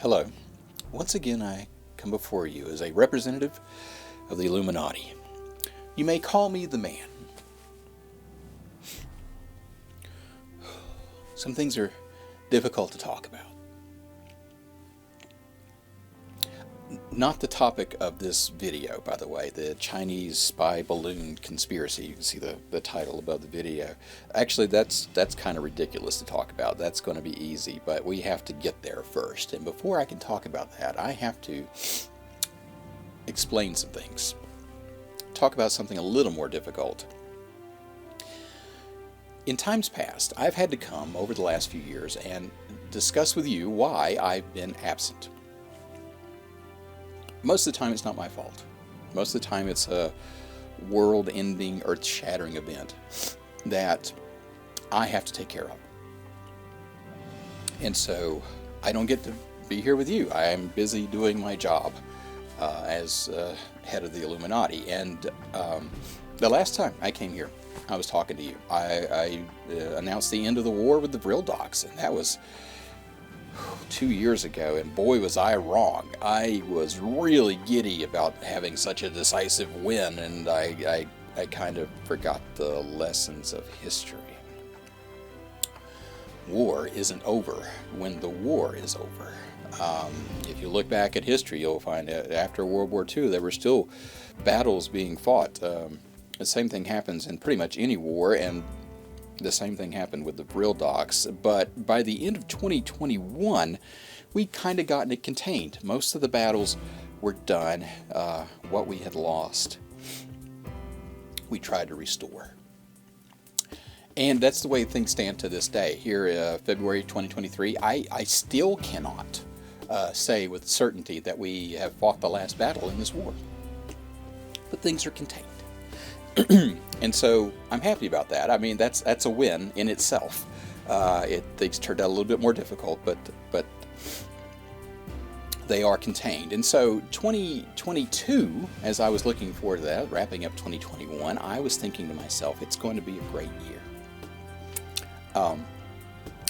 Hello. Once again, I come before you as a representative of the Illuminati. You may call me the man. Some things are difficult to talk about. Not the topic of this video, by the way, the Chinese spy balloon conspiracy. You can see the title above the video. Actually, that's kind of ridiculous to talk about. That's going to be easy, but we have to get there first. And before I can talk about that, I have to explain some things. Talk about something a little more difficult. In times past, I've had to come over the last few years and discuss with you why I've been absent. Most of the time, it's not my fault. Most of the time, it's a world-ending, earth-shattering event that I have to take care of. And so, I don't get to be here with you. I am busy doing my job as head of the Illuminati. And the last time I came here, I was talking to you. I announced the end of the war with the Vril docs, and that was 2 years ago, and boy was I wrong. I was really giddy about having such a decisive win, and I kind of forgot the lessons of history. War isn't over when the war is over. If you look back at history, you'll find that after World War II, there were still battles being fought. The same thing happens in pretty much any war, and the same thing happened with the Vril docs, but by the end of 2021, we'd kind of gotten it contained. Most of the battles were done. What we had lost, we tried to restore. And that's the way things stand to this day. Here, February 2023, I still cannot say with certainty that we have fought the last battle in this war. But things are contained. And so I'm happy about that. I mean, that's a win in itself. Things turned out a little bit more difficult, but they are contained. And so 2022, as I was looking forward to that, wrapping up 2021, I was thinking to myself, it's going to be a great year. I'm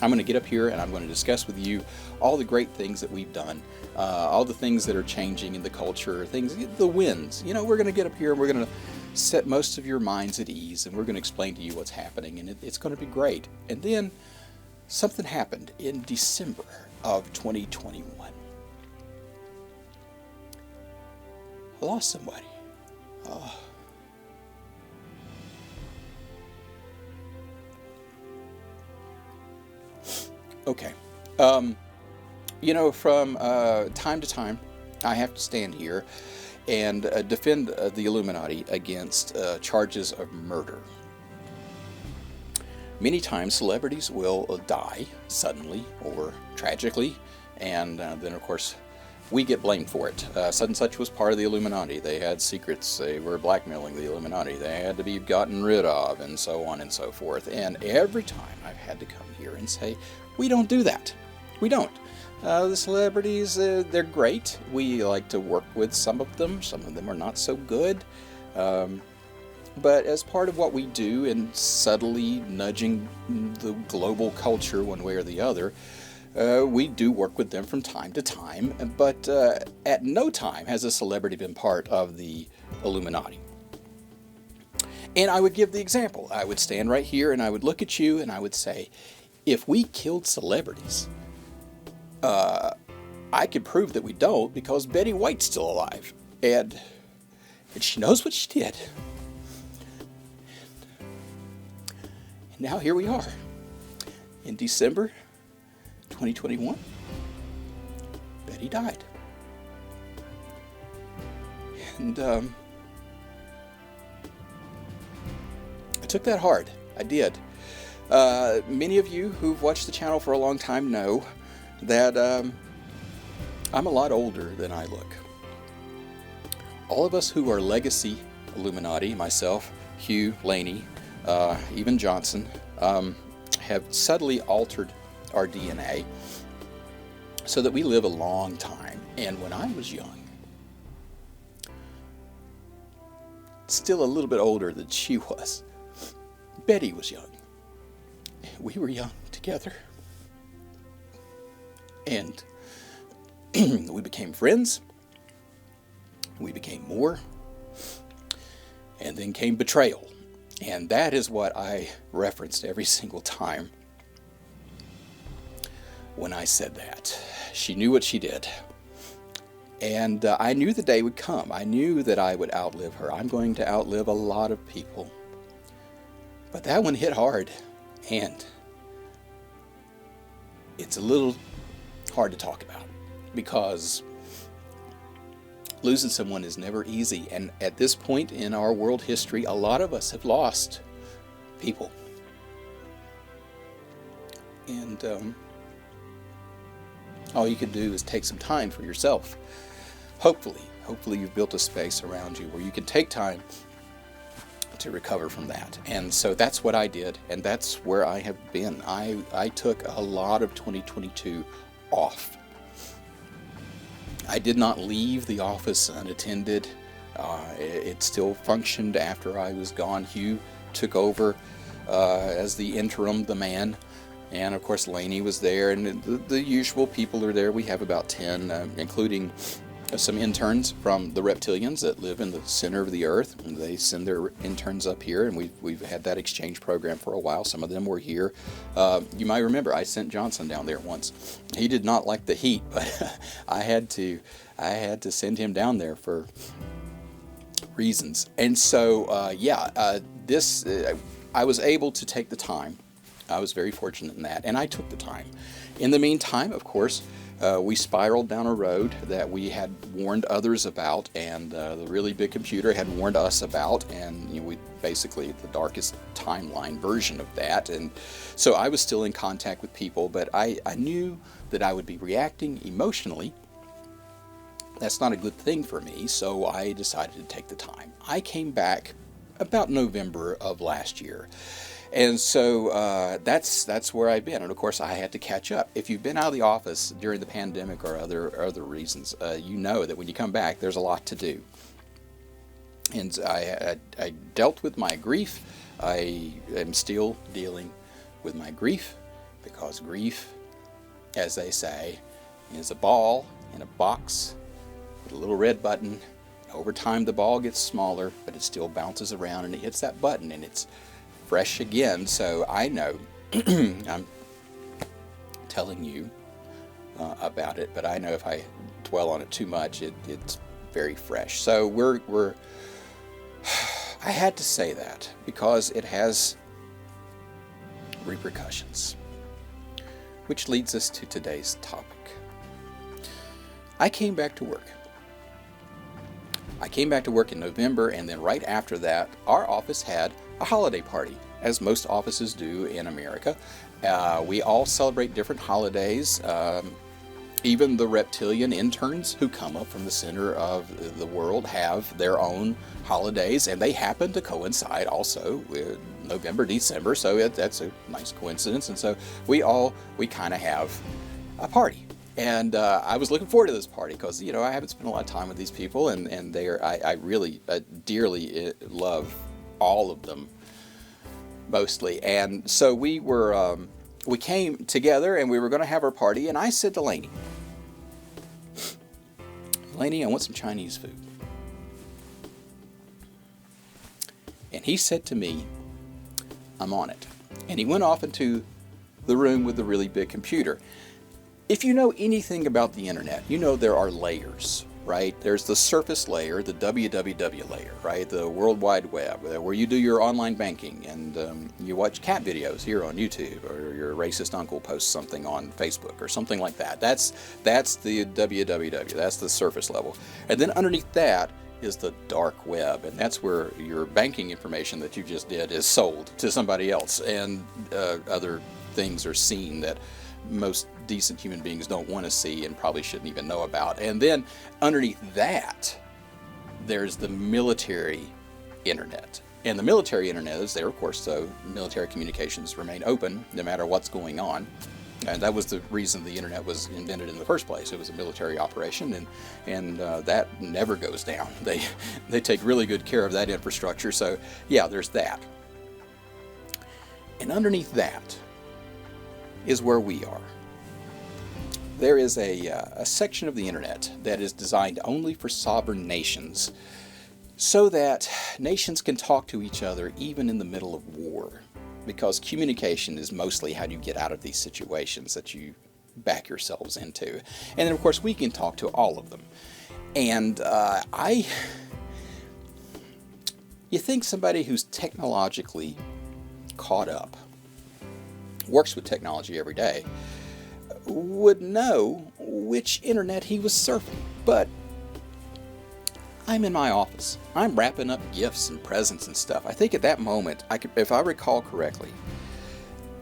going to get up here and I'm going to discuss with you all the great things that we've done, all the things that are changing in the culture, the wins. You know, we're going to get up here and we're going to set most of your minds at ease, and we're going to explain to you what's happening, and it's going to be great. And then something happened in December of 2021. I lost somebody. Okay. You know, from time to time, I have to stand here and defend the Illuminati against charges of murder. Many times celebrities will die suddenly or tragically, and then of course we get blamed for it. Such and such was part of the Illuminati. They had secrets. They were blackmailing the Illuminati. They had to be gotten rid of, and so on and so forth. And every time I've had to come here and say, we don't do that. We don't. The celebrities, they're great. We like to work with some of them. Some of them are not so good. But as part of what we do in subtly nudging the global culture one way or the other, we do work with them from time to time. But at no time has a celebrity been part of the Illuminati. And I would give the example. I would stand right here and I would look at you and I would say, if we killed celebrities, I could prove that we don't because Betty White's still alive, and she knows what she did. And now here we are, in December 2021, Betty died. And I took that hard, I did. Many of you who've watched the channel for a long time know that I'm a lot older than I look. All of us who are legacy Illuminati, myself, Hugh, Laney, even Johnson, have subtly altered our DNA so that we live a long time. And when I was young, still a little bit older than she was, Betty was young. We were young together. And We became friends. We became more. And then came betrayal. And that is what I referenced every single time when I said that. She knew what she did. And I knew the day would come. I knew that I would outlive her. I'm going to outlive a lot of people. But that one hit hard. And it's a little hard to talk about, because losing someone is never easy. And at this point in our world history, a lot of us have lost people. And all you can do is take some time for yourself. Hopefully you've built a space around you where you can take time to recover from that. And so that's what I did, and that's where I have been. I took a lot of 2022 off. I did not leave the office unattended. It still functioned after I was gone. Hugh took over as the interim, the man. And of course Lainey was there, and the usual people are there. We have about 10, including some interns from the reptilians that live in the center of the earth. And they send their interns up here, and we've had that exchange program for a while. Some of them were here. You might remember I sent Johnson down there once. He did not like the heat, but I had to send him down there for reasons. And so I was able to take the time. I was very fortunate in that, and I took the time. In the meantime, of course, we spiraled down a road that we had warned others about, and the really big computer had warned us about, and we basically the darkest timeline version of that. And so I was still in contact with people, but I knew that I would be reacting emotionally. That's not a good thing for me, so I decided to take the time. I came back about November of last year. And so that's where I've been. And of course, I had to catch up. If you've been out of the office during the pandemic or other reasons, you know that when you come back, there's a lot to do. And I dealt with my grief. I am still dealing with my grief, because grief, as they say, is a ball in a box with a little red button. Over time, the ball gets smaller, but it still bounces around, and it hits that button, and it's fresh again. So I know I'm telling you about it, but I know if I dwell on it too much, it's very fresh. So I had to say that because it has repercussions, which leads us to today's topic. I came back to work. I came back to work in November, and then right after that, our office had a holiday party, as most offices do in America. We all celebrate different holidays. Even the reptilian interns who come up from the center of the world have their own holidays, and they happen to coincide also with November, December, so that's a nice coincidence. And so we kind of have a party. And I was looking forward to this party because, I haven't spent a lot of time with these people, and I really dearly love all of them, mostly. And so we came together, and we were going to have our party, and I said to Lainey, I want some Chinese food. And he said to me, I'm on it. And he went off into the room with the really big computer. If you know anything about the internet, you know there are layers, right? There's the surface layer, the www layer, right? The World Wide Web, where you do your online banking and you watch cat videos here on YouTube, or your racist uncle posts something on Facebook or something like that. That's the www, that's the surface level. And then underneath that is the dark web, and that's where your banking information that you just did is sold to somebody else, and other things are seen that most decent human beings don't want to see and probably shouldn't even know about. And then underneath that, there's the military internet. And the military internet is there, of course, so military communications remain open no matter what's going on. And that was the reason the internet was invented in the first place. It was a military operation, and that never goes down. They take really good care of that infrastructure. So yeah, there's that. And underneath that is where we are. there is a section of the internet that is designed only for sovereign nations, so that nations can talk to each other even in the middle of war. Because communication is mostly how you get out of these situations that you back yourselves into. And then, of course, we can talk to all of them. And you think somebody who's technologically caught up, works with technology every day, would know which internet he was surfing. But I'm in my office. I'm wrapping up gifts and presents and stuff. I think at that moment, if I recall correctly,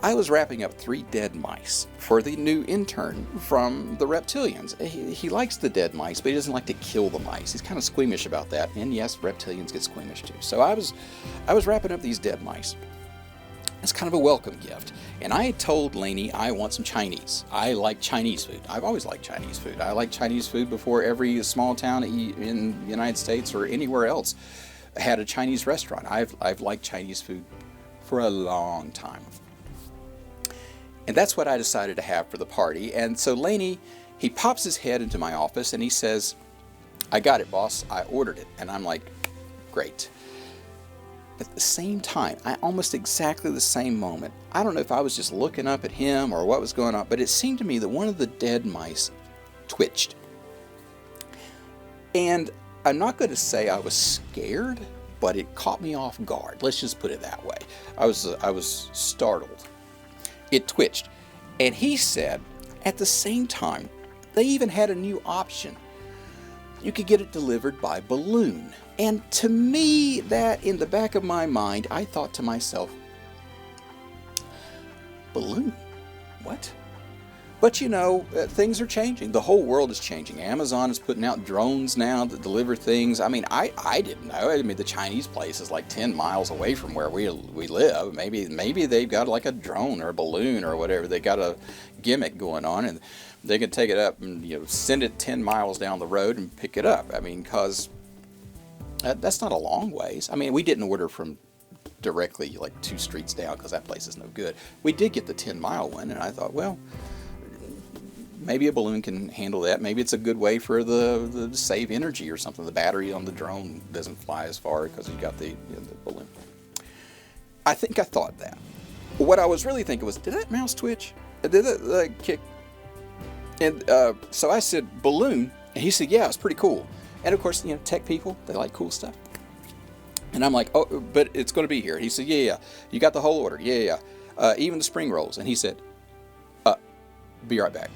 I was wrapping up 3 dead mice for the new intern from the reptilians. He likes the dead mice, but he doesn't like to kill the mice. He's kind of squeamish about that. And yes, reptilians get squeamish too. So I was wrapping up these dead mice. It's kind of a welcome gift. And I had told Lainey I want some Chinese. I like Chinese food. I've always liked Chinese food. I like Chinese food before every small town in the United States or anywhere else had a Chinese restaurant. I've liked Chinese food for a long time. And that's what I decided to have for the party. And so Lainey, he pops his head into my office and he says, "I got it, boss. I ordered it." And I'm like, great. At the same time, almost exactly the same moment, I don't know if I was just looking up at him or what was going on, but it seemed to me that one of the dead mice twitched. And I'm not going to say I was scared, but it caught me off guard. Let's just put it that way. I was startled. It twitched. And he said, at the same time, they even had a new option. You could get it delivered by balloon. And to me, that in the back of my mind, I thought to myself, balloon? What? But you know, things are changing. The whole world is changing. Amazon is putting out drones now that deliver things. I mean, I didn't know. I mean, the Chinese place is like 10 miles away from where we live. Maybe they've got like a drone or a balloon or whatever. They got a gimmick going on, and they can take it up and send it 10 miles down the road and pick it up. I mean, because that's not a long ways. I mean, we didn't order from directly like 2 streets down because that place is no good. We did get the 10-mile one, and I thought, well, maybe a balloon can handle that. Maybe it's a good way for the save energy or something. The battery on the drone doesn't fly as far because you got the balloon. I think I thought that. What I was really thinking was, did that mouse twitch? Did that kick? And so I said, balloon. And he said, yeah, it's pretty cool. And of course, tech people, they like cool stuff. And I'm like, oh, but it's going to be here. He said, yeah. You got the whole order. Yeah. Even the spring rolls. And he said, be right back.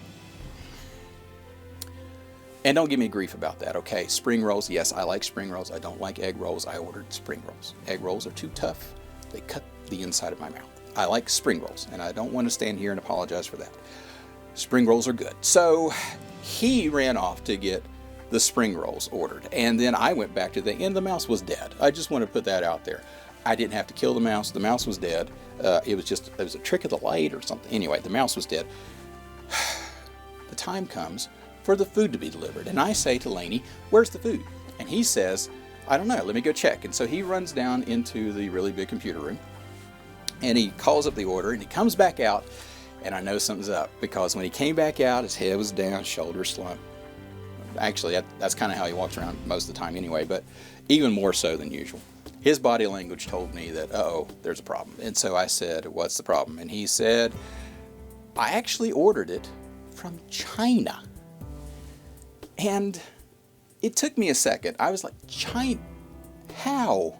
And don't give me grief about that, okay? Spring rolls, yes, I like spring rolls. I don't like egg rolls. I ordered spring rolls. Egg rolls are too tough. They cut the inside of my mouth. I like spring rolls, and I don't want to stand here and apologize for that. Spring rolls are good. So he ran off to get the spring rolls ordered. And then I went back to the mouse was dead. I just want to put that out there. I didn't have to kill the mouse. The mouse was dead. It was a trick of the light or something. Anyway, the mouse was dead. The time comes for the food to be delivered. And I say to Lainey, where's the food? And he says, I don't know, let me go check. And so he runs down into the really big computer room and he calls up the order and he comes back out, and I know something's up because when he came back out, his head was down, shoulders slumped. Actually, that's kind of how he walks around most of the time anyway, but even more so than usual. His body language told me that, uh-oh, there's a problem. And so I said, what's the problem? And he said, I actually ordered it from China. And it took me a second. I was like, China? How?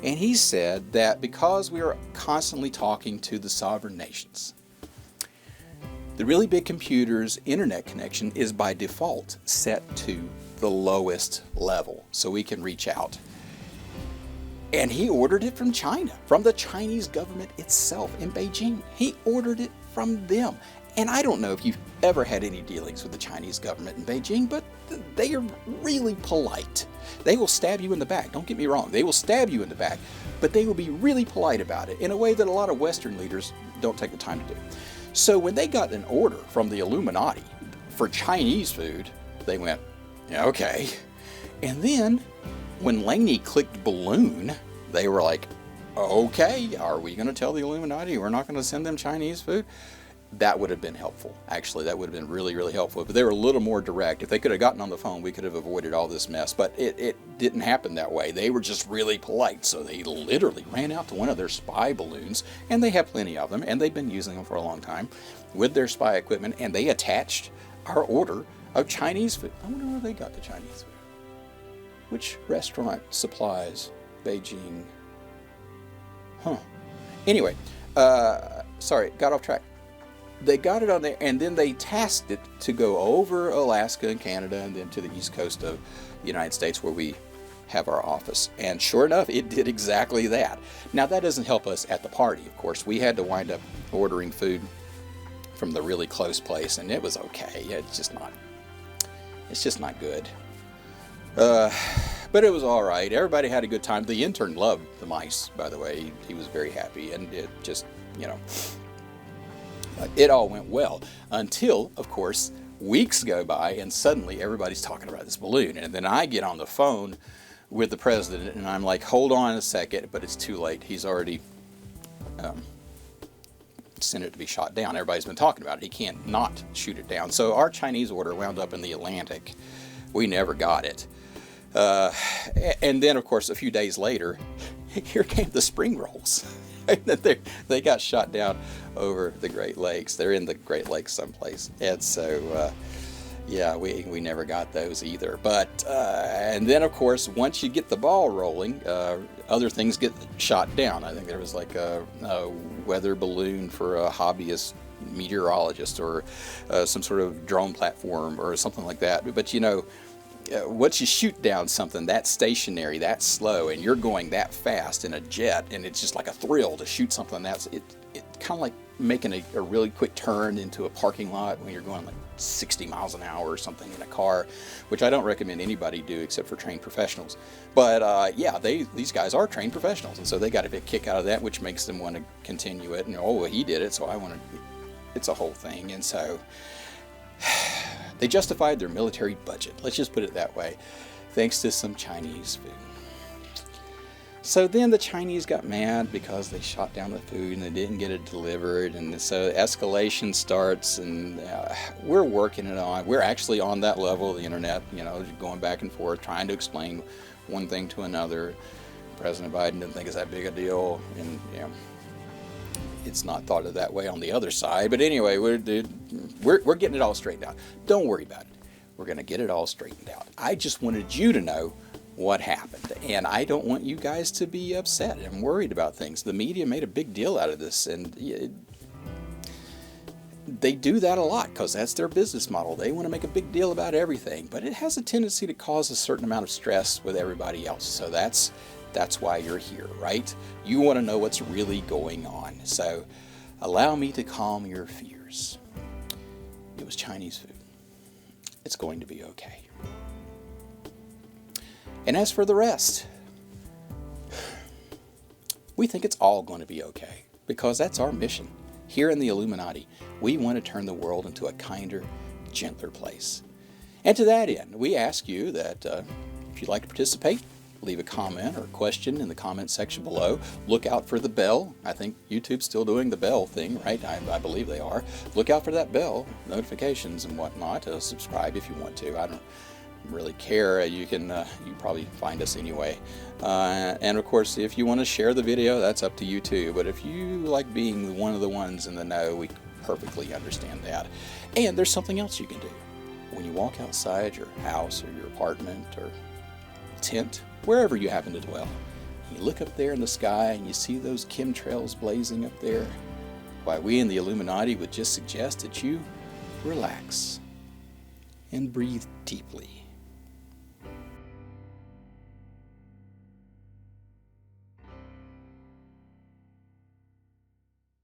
And he said that because we are constantly talking to the sovereign nations, the really big computer's internet connection is by default set to the lowest level so we can reach out. And he ordered it from China, from the Chinese government itself in Beijing. He ordered it from them. And I don't know if you've ever had any dealings with the Chinese government in Beijing, but they are really polite. They will stab you in the back. Don't get me wrong. They will stab you in the back, but they will be really polite about it in a way that a lot of Western leaders don't take the time to do. So when they got an order from the Illuminati for Chinese food, they went, yeah, okay. And then when Lainey clicked balloon, they were like, okay, are we going to tell the Illuminati we're not going to send them Chinese food? that would have been helpful. Actually, that would have been really, really helpful. But they were a little more direct. If they could have gotten on the phone, we could have avoided all this mess. But it didn't happen that way. They were just really polite. So they literally ran out to one of their spy balloons, and they have plenty of them, and they've been using them for a long time, with their spy equipment, and they attached our order of Chinese food. I wonder where they got the Chinese food. Which restaurant supplies Beijing? Huh. Anyway, sorry, got off track. They got it on there, and then they tasked it to go over Alaska and Canada and then to the east coast of the United States where we have our office. And sure enough, it did exactly that. Now, that doesn't help us at the party, of course. We had to wind up ordering food from the really close place, and it was okay. It's just not good. But it was all right. Everybody had a good time. The intern loved the mice, by the way. He was very happy, and it just, it all went well until, of course, weeks go by and suddenly everybody's talking about this balloon. And then I get on the phone with the president and I'm like, hold on a second, but it's too late. He's already sent it to be shot down. Everybody's been talking about it. He can't not shoot it down. So our Chinese order wound up in the Atlantic. We never got it. And then, of course, a few days later, here came the spring rolls. They got shot down over the Great Lakes. They're in the Great Lakes someplace. And so, yeah, we never got those either. But, and then, of course, once you get the ball rolling, other things get shot down. I think there was like a weather balloon for a hobbyist meteorologist or some sort of drone platform or something like that. But, once you shoot down something that stationary, that slow, and you're going that fast in a jet, and it's just like a thrill to shoot something that's it kind of like making a really quick turn into a parking lot when you're going like 60 miles an hour or something in a car, which I don't recommend anybody do except for trained professionals. But yeah, these guys are trained professionals, and so they got a big kick out of that, which makes them want to continue it. And well, he did it, so I want to. It's a whole thing, and so. They justified their military budget, let's just put it that way, thanks to some Chinese food. So then the Chinese got mad because they shot down the food and they didn't get it delivered, and so escalation starts, and we're working it on. We're actually on that level of the internet, going back and forth, trying to explain one thing to another. President Biden didn't think it's that big a deal, and it's not thought of that way on the other side. But anyway, we're getting it all straightened out. Don't worry about it. We're going to get it all straightened out. I just wanted you to know what happened, and I don't want you guys to be upset and worried about things. The media made a big deal out of this, and they do that a lot because that's their business model. They want to make a big deal about everything, but it has a tendency to cause a certain amount of stress with everybody else. So that's why you're here, right? You want to know what's really going on. So allow me to calm your fears. It was Chinese food. It's going to be okay. And as for the rest, we think it's all going to be okay because that's our mission. Here in the Illuminati, we want to turn the world into a kinder, gentler place. And to that end, we ask you that if you'd like to participate, leave a comment or a question in the comment section below. Look out for the bell. I think YouTube's still doing the bell thing, right? I believe they are. Look out for that bell, notifications and whatnot. Subscribe if you want to. I don't really care. You probably find us anyway. And of course, if you want to share the video, that's up to you too. But if you like being one of the ones in the know, we perfectly understand that. And there's something else you can do. When you walk outside your house or your apartment or tent, wherever you happen to dwell, you look up there in the sky and you see those chemtrails blazing up there, why, we in the Illuminati would just suggest that you relax and breathe deeply.